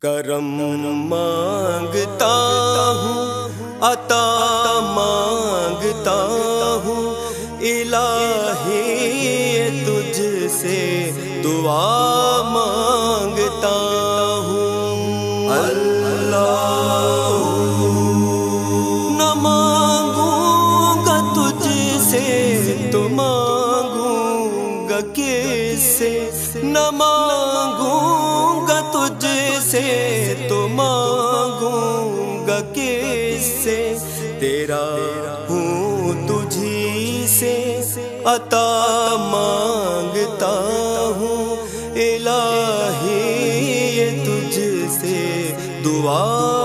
کرم مانگتا ہوں، عطا مانگتا ہوں، الہی تجھ سے دعا مانگتا ہوں۔ اللہ نہ مانگوں گا تجھ سے تو مانگوں گا کس سے، نہ مانگوں گا تجھ سے تو مانگوں گا کس سے، تیرا ہوں تجھی سے عطا مانگتا ہوں، الہی تجھ سے دعا